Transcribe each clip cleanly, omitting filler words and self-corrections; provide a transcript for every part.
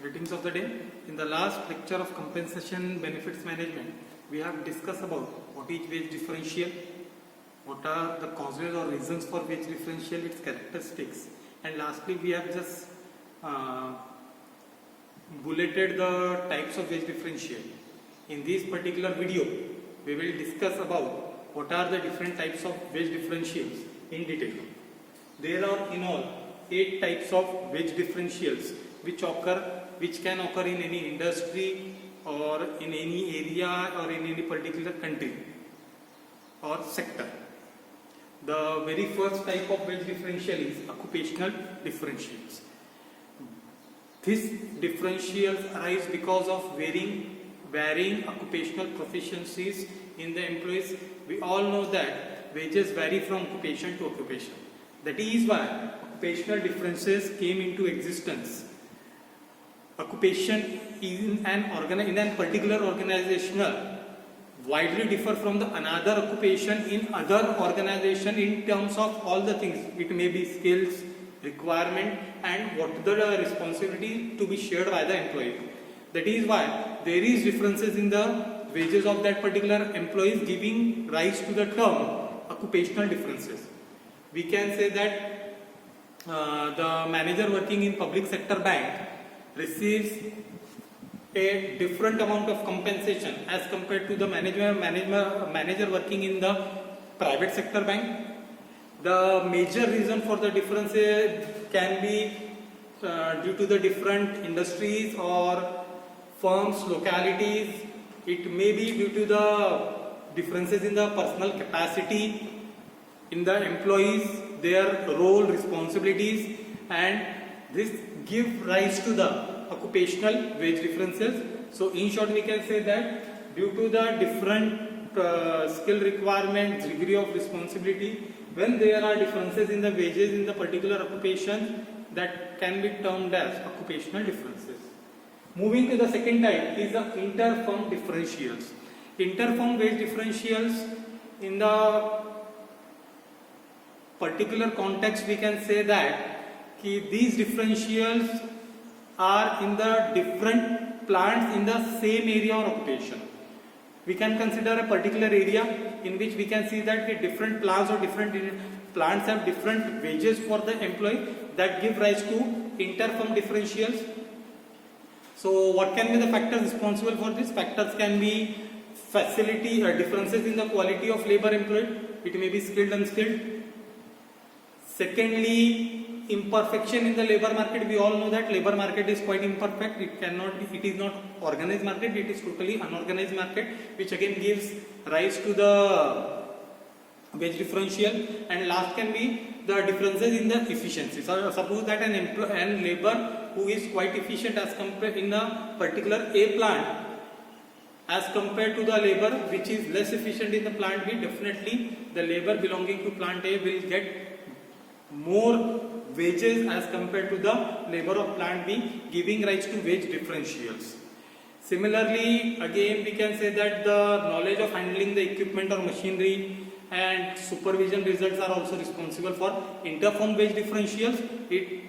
Greetings of the day. In the last lecture of compensation benefits management, we have discussed about what is wage differential, what are the causes or reasons for wage differential, its characteristics, and lastly we have just bulleted the types of wage differential. In this particular video, we will discuss about what are the different types of wage differentials in detail. There are in all 8 types of wage differentials which can occur in any industry or in any area or in any particular country or sector. The very first type of wage differential is occupational differentials. These differentials arise because of varying occupational proficiencies in the employees. We all know that wages vary from occupation to occupation. That is why occupational differences came into existence. Occupation in a particular organization widely differ from the another occupation in other organization in terms of all the things. It may be skills, requirement, and what the responsibility to be shared by the employee. That is why there is differences in the wages of that particular employees, giving rise to the term occupational differences. We can say that the manager working in public sector bank receives a different amount of compensation as compared to the manager working in the private sector bank. The major reason for the difference can be due to the different industries or firms, localities. It may be due to the differences in the personal capacity in the employees, their role, responsibilities, and this give rise to the occupational wage differences. So in short, we can say that due to the different skill requirements, degree of responsibility, when there are differences in the wages in the particular occupation, that can be termed as occupational differences. Moving to the second type is the inter-firm differentials. Inter-firm wage differentials, in the particular context, we can say that these differentials are in the different plants in the same area or occupation. We can consider a particular area in which we can see that the different plants or different plants have different wages for the employee, that give rise to inter-firm differentials. So what can be the factors responsible for this? Factors can be facility or differences in the quality of labor employed. It may be skilled, unskilled. Secondly, imperfection in the labor market. We all know that labor market is quite imperfect. It is not organized market, it is totally unorganized market, which again gives rise to the wage differential. And last can be the differences in the efficiency. So suppose that an labor who is quite efficient as compared in a particular A plant as compared to the labor which is less efficient in the plant B, definitely the labor belonging to plant A will get more wages as compared to the labor of plant B, giving rise to wage differentials. Similarly, again we can say that the knowledge of handling the equipment or machinery and supervision results are also responsible for inter-firm wage differentials. It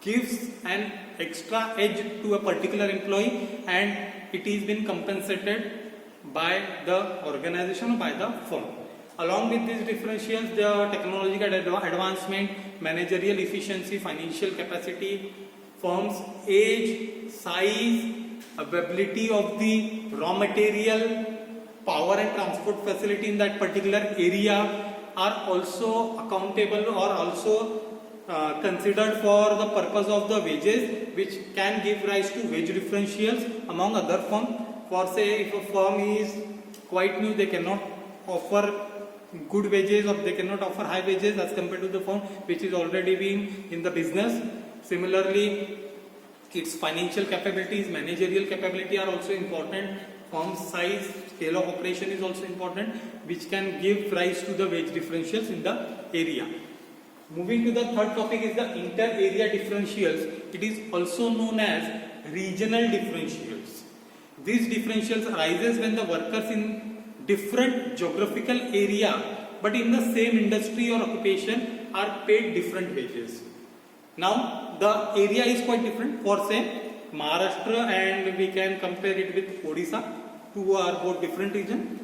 gives an extra edge to a particular employee and it is been compensated by the organization or by the firm. Along with these differentials, the technological advancement, managerial efficiency, financial capacity, firms' age, size, availability of the raw material, power and transport facility in that particular area are also accountable or also considered for the purpose of the wages, which can give rise to wage differentials among other firms. For say, if a firm is quite new, they cannot offer good wages or they cannot offer high wages as compared to the firm which is already being in the business. Similarly, its financial capabilities, managerial capability are also important. Firm size, scale of operation is also important, which can give rise to the wage differentials in the area. Moving to the third topic is the inter-area differentials. It is also known as regional differentials. These differentials arises when the workers in different geographical area but in the same industry or occupation are paid different wages. Now the area is quite different. For say Maharashtra and we can compare it with Odisha. Two are both different regions.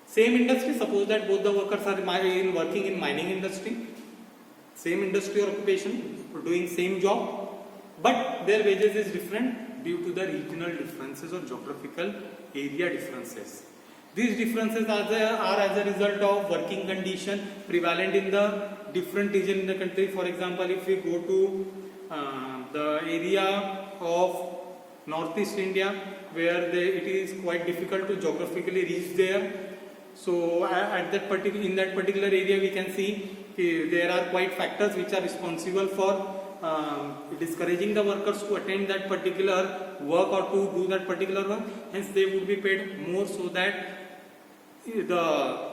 Same industry, suppose that both the workers are working in mining industry, same industry or occupation, doing same job, but their wages is different due to the regional differences or geographical area differences. These differences are as a result of working condition prevalent in the different region in the country. For example, if we go to the area of Northeast India, where it is quite difficult to geographically reach there. So in that particular area, we can see there are quite factors which are responsible for discouraging the workers to attend that particular work or to do that particular work. Hence, they would be paid more so that the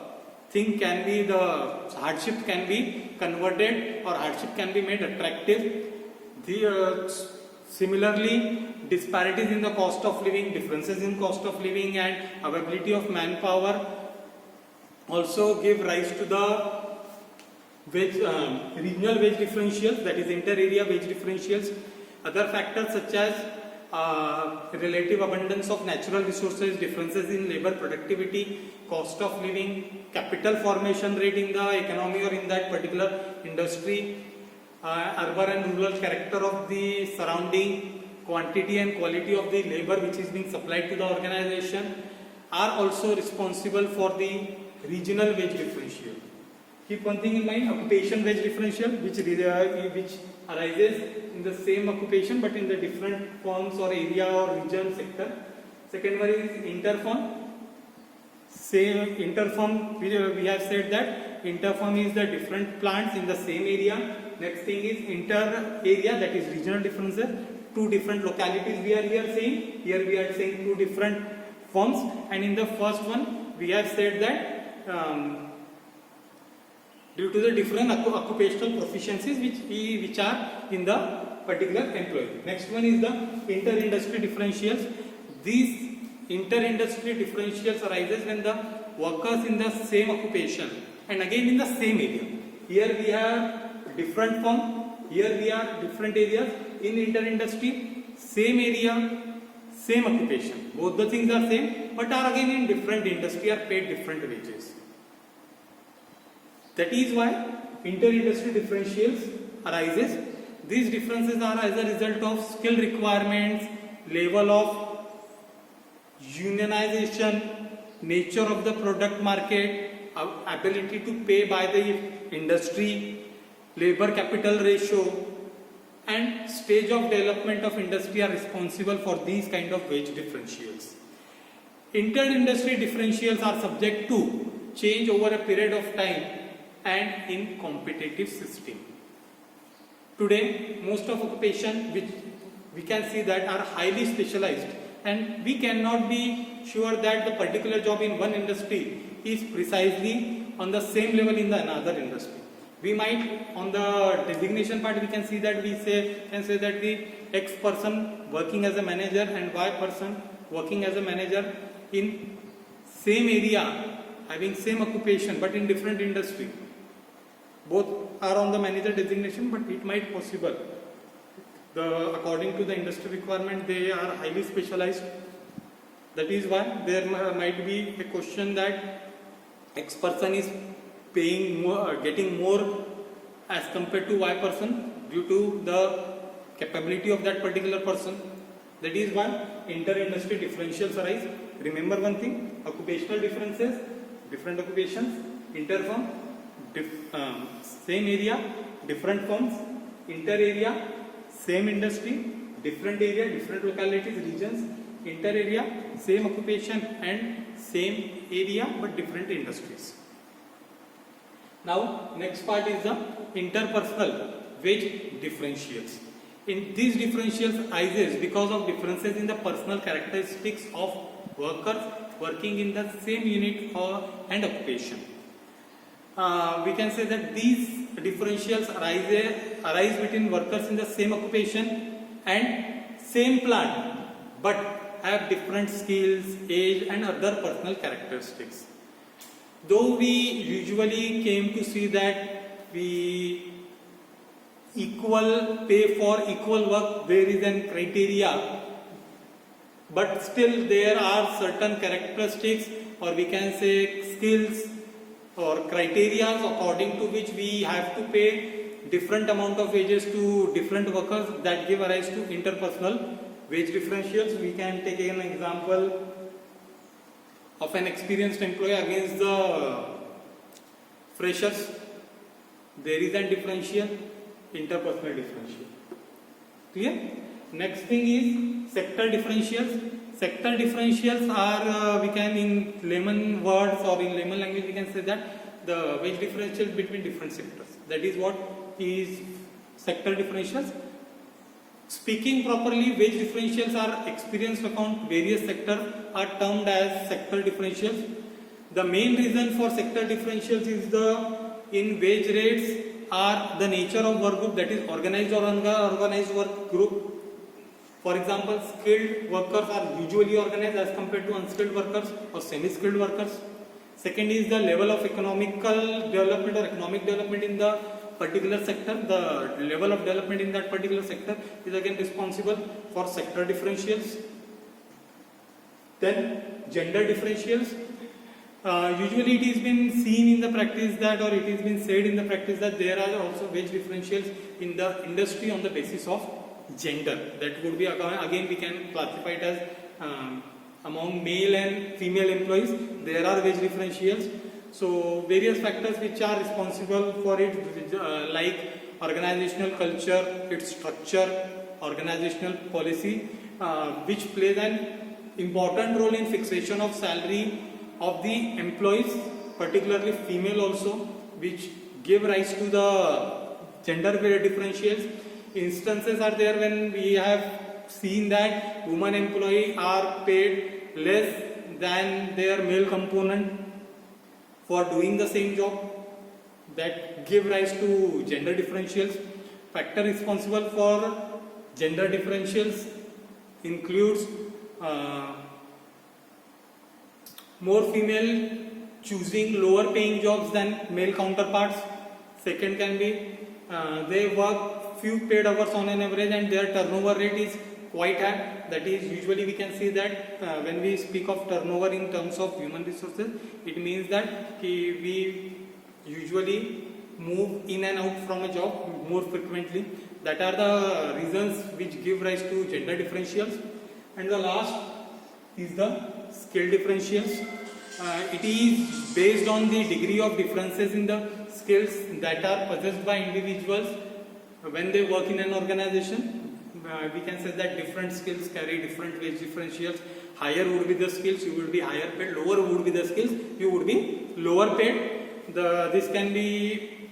hardship can be converted or hardship can be made attractive. Similarly, disparities in the cost of living, differences in cost of living and availability of manpower also give rise to the regional wage differentials, that is inter-area wage differentials. Other factors such as relative abundance of natural resources, differences in labor productivity, cost of living, capital formation rate in the economy or in that particular industry, urban and rural character of the surrounding, quantity and quality of the labor which is being supplied to the organization are also responsible for the regional wage differential. Keep one thing in mind, occupation wage differential which arises in the same occupation but in the different firms or area or region sector. Second one is interfirm. Interfirm, we have said that interfirm is the different plants in the same area. Next thing is inter-area, that is regional differences. Two different localities we are here saying. Here we are saying two different firms. And in the first one, we have said that due to the different occupational proficiencies which are in the particular employee. Next one is the inter-industry differentials. These inter-industry differentials arises when the workers in the same occupation and again in the same area. Here we have different firm, here we have different areas. In inter-industry, same area, same occupation. Both the things are same but are again in different industry, are paid different wages. That is why inter-industry differentials arises. These differences are as a result of skill requirements, level of unionization, nature of the product market, ability to pay by the industry, labor capital ratio and stage of development of industry are responsible for these kind of wage differentials. Inter-industry differentials are subject to change over a period of time and in competitive system. Today, most of occupation which we can see that are highly specialized and we cannot be sure that the particular job in one industry is precisely on the same level in the another industry. We might, on the designation part, we can see that can say that the X person working as a manager and Y person working as a manager in same area, having same occupation but in different industry. Both are on the manager designation, but it might possible. According to the industry requirement, they are highly specialized. That is why there might be a question that X person is paying more, getting more as compared to Y person due to the capability of that particular person. That is why inter-industry differentials arise. Remember one thing, occupational differences, different occupations, inter-firm, same area, different firms, inter-area, same industry, different area, different localities, regions, inter-area, same occupation and same area but different industries. Now, next part is the interpersonal wage differentials. In these differentials arises because of differences in the personal characteristics of workers working in the same unit and occupation. We can say that these differentials arise between workers in the same occupation and same plant but have different skills, age and other personal characteristics. Though we usually came to see that equal pay for equal work, there is an criteria, but still there are certain characteristics, or we can say skills or criteria according to which we have to pay different amount of wages to different workers, that give rise to interpersonal wage differentials. We can take an example of an experienced employee against the freshers. There is a differential, interpersonal differential. Clear? Next thing is sector differentials. Sector differentials are, we can in layman words or in layman language we can say that the wage differential between different sectors. That is what is sector differentials. Speaking properly, wage differentials are experienced account various sectors are termed as sector differentials. The main reason for sector differentials is the in wage rates are the nature of work group, that is organized or unorganized work group. For example, skilled workers are usually organized as compared to unskilled workers or semi-skilled workers. Second is the level of economical development or economic development in the particular sector. The level of development in that particular sector is again responsible for sector differentials. Then gender differentials. Usually it has been seen in the practice that, or it has been said in the practice that there are also wage differentials in the industry on the basis of gender. That would be again we can classify it as among male and female employees there are wage differentials. So various factors which are responsible for it, like organizational culture, its structure, organizational policy, which plays an important role in fixation of salary of the employees, particularly female also, which give rise to the gender differentials. Instances are there when we have seen that women employees are paid less than their male component for doing the same job, that give rise to gender differentials. Factor responsible for gender differentials includes more female choosing lower paying jobs than male counterparts. Second can be they work few paid hours on an average and their turnover rate is quite high. That is, usually we can see that when we speak of turnover in terms of human resources, it means that we usually move in and out from a job more frequently. That are the reasons which give rise to gender differentials. And the last is the skill differentials. It is based on the degree of differences in the skills that are possessed by individuals when they work in an organization. We can say that different skills carry different wage differentials. Higher would be the skills, you would be higher paid. Lower would be the skills, you would be lower paid. This can be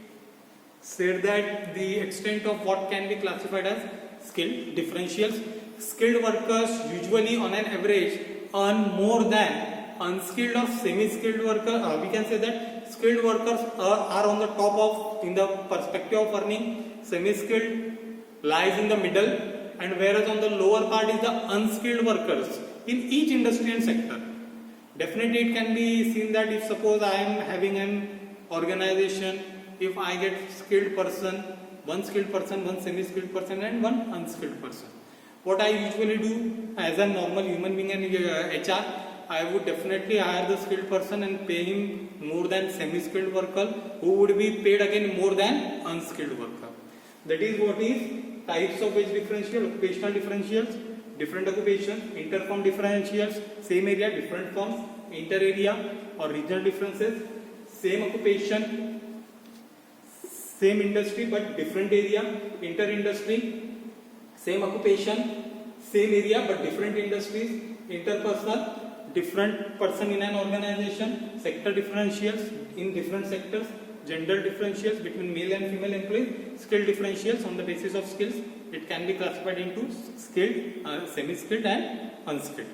said that the extent of what can be classified as skill differentials. Skilled workers usually on an average earn more than unskilled or semi-skilled workers. We can say that skilled workers are on the top of, in the perspective of earning. Semi-skilled lies in the middle, and whereas on the lower part is the unskilled workers in each industry and sector. Definitely it can be seen that if suppose I am having an organization, if I get skilled person, one skilled person, one semi-skilled person and one unskilled person, what I usually do as a normal human being and HR, I would definitely hire the skilled person and pay him more than semi-skilled worker, who would be paid again more than unskilled worker. That is what is types of wage differential: occupational differentials, different occupations; inter-firm differentials, same area, different firms; inter-area or regional differences, same occupation, same industry but different area; inter-industry, same occupation, same area but different industries; interpersonal, different person in an organization; sector differentials in different sectors; gender differentials between male and female employees; skill differentials on the basis of skills. It can be classified into skilled, semi-skilled and unskilled.